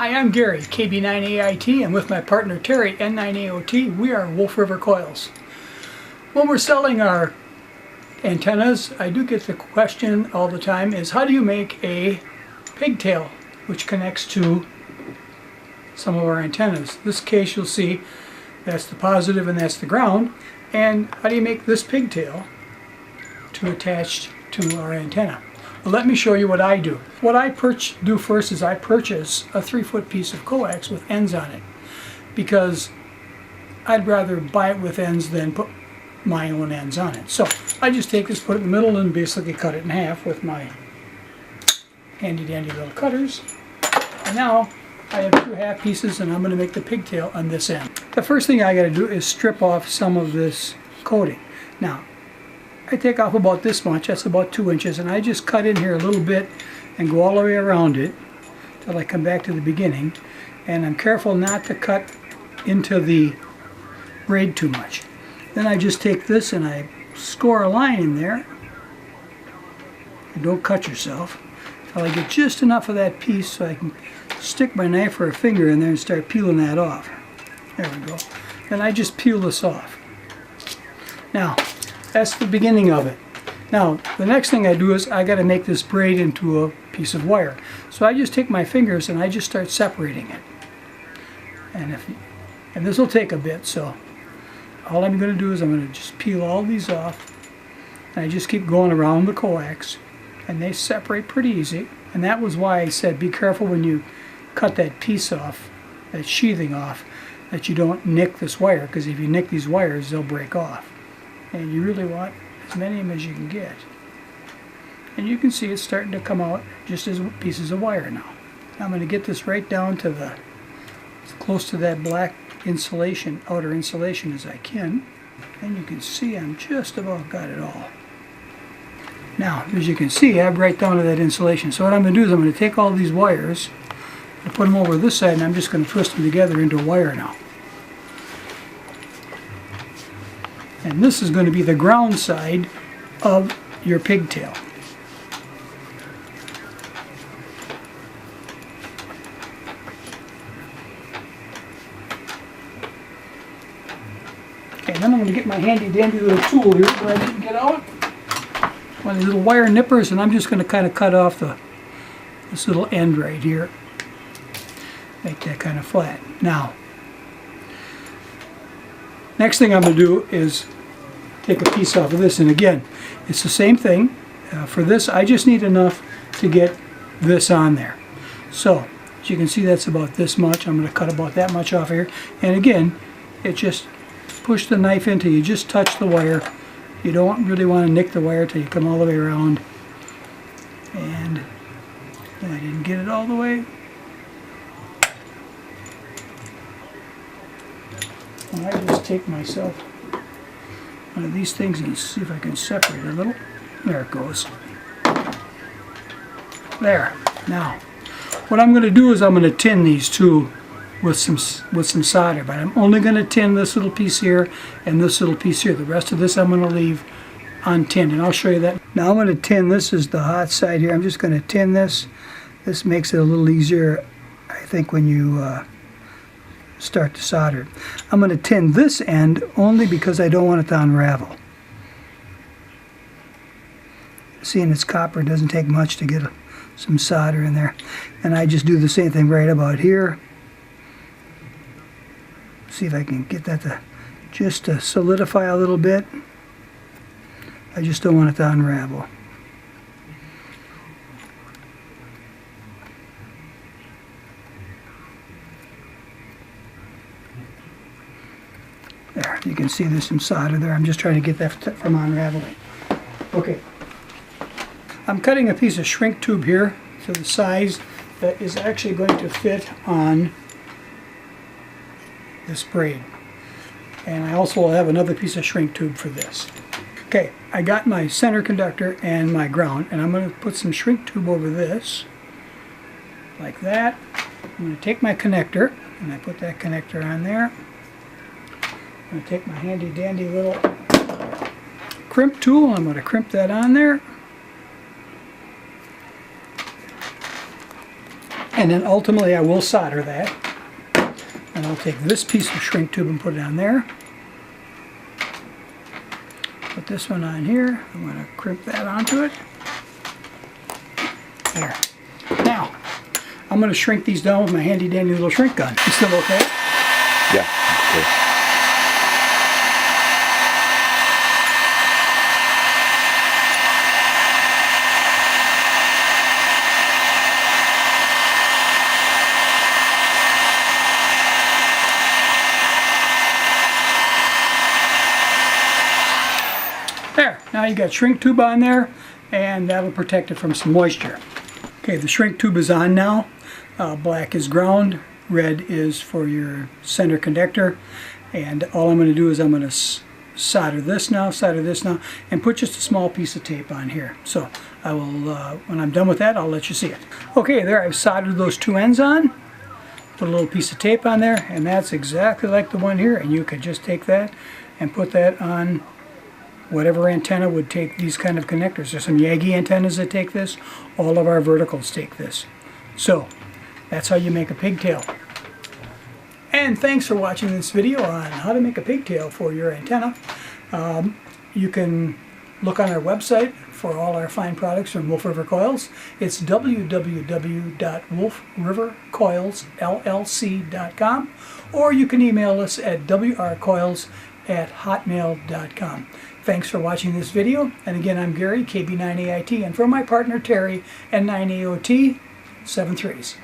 Hi, I'm Gary, KB9AIT, and with my partner Terry, N9AOT, we are Wolf River Coils. When we're selling our antennas, I do get the question all the time is how do you make a pigtail which connects to some of our antennas. In this case you'll see that's the positive and that's the ground, and how do you make this pigtail to attach to our antenna? Well, let me show you what I do. What I do first is I purchase a 3-foot piece of coax with ends on it, because I'd rather buy it with ends than put my own ends on it. So I just take this, put it in the middle, and basically cut it in half with my handy dandy little cutters. And now I have 2 half pieces, and I'm going to make the pigtail on this end. The first thing I got to do is strip off some of this coating. Now I take off about this much, that's about 2 inches, and I just cut in here a little bit and go all the way around it till I come back to the beginning. And I'm careful not to cut into the braid too much. Then I just take this and I score a line in there. And don't cut yourself till I get just enough of that piece so I can stick my knife or a finger in there and start peeling that off. There we go. Then I just peel this off. Now that's the beginning of it. Now the next thing I do is I got to make this braid into a piece of wire. So I just take my fingers and I just start separating it. And this will take a bit, so all I'm going to do is I'm going to just peel all these off, and I just keep going around the coax, and they separate pretty easy. And that was why I said be careful when you cut that piece off, that sheathing off, that you don't nick this wire, because if you nick these wires they'll break off. And you really want as many of them as you can get. And you can see it's starting to come out just as pieces of wire now. I'm going to get this right down to as close to that black insulation, outer insulation as I can. And you can see I'm just about got it all. Now, as you can see, I'm right down to that insulation. So what I'm going to do is I'm going to take all these wires and put them over this side, and I'm just going to twist them together into a wire now. And this is going to be the ground side of your pigtail. Okay, then I'm going to get my handy dandy little tool here that I didn't get out. One of these little wire nippers, and I'm just going to kind of cut off this little end right here. Make that kind of flat. Now, next thing I'm going to do is take a piece off of this, and again, it's the same thing. For this, I just need enough to get this on there. So, as you can see, that's about this much. I'm going to cut about that much off here. And again, it just push the knife into you, just touch the wire. You don't really want to nick the wire till you come all the way around. And I didn't get it all the way. And I just take myself one of these things and see if I can separate it a little. There it goes. There. Now, what I'm going to do is I'm going to tin these two with some solder, but I'm only going to tin this little piece here and this little piece here. The rest of this I'm going to leave untinned, and I'll show you that. Now I'm going to tin. This is the hot side here. I'm just going to tin this. This makes it a little easier, I think, when you start to solder. I'm going to tin this end only because I don't want it to unravel. Seeing it's copper, it doesn't take much to get some solder in there. And I just do the same thing right about here. See if I can get that to just to solidify a little bit. I just don't want it to unravel. There, you can see there's some solder there. I'm just trying to get that from unraveling. Okay. I'm cutting a piece of shrink tube here to the size that is actually going to fit on this braid. And I also have another piece of shrink tube for this. Okay, I got my center conductor and my ground, and I'm going to put some shrink tube over this, like that. I'm going to take my connector, and I put that connector on there. I'm going to take my handy dandy little crimp tool. I'm going to crimp that on there. And then ultimately I will solder that. And I'll take this piece of shrink tube and put it on there. Put this one on here. I'm going to crimp that onto it. There. Now, I'm going to shrink these down with my handy dandy little shrink gun. You still okay? Yeah. Okay. There, now you got shrink tube on there, and that'll protect it from some moisture. Okay, the shrink tube is on now. Black is ground, red is for your center conductor, and all I'm going to do is I'm going to solder this now, and put just a small piece of tape on here. So I will, when I'm done with that, I'll let you see it. Okay, there I've soldered those two ends on. Put a little piece of tape on there, and that's exactly like the one here, and you could just take that and put that on whatever antenna would take these kind of connectors. There's some Yagi antennas that take this. All of our verticals take this. So that's how you make a pigtail. And thanks for watching this video on how to make a pigtail for your antenna. You can look on our website for all our fine products from Wolf River Coils. It's www.wolfrivercoilsllc.com, or you can email us at wrcoils@hotmail.com. Thanks for watching this video, and again, I'm Gary, KB9AIT, and for my partner Terry, N9AOT, 7 3s.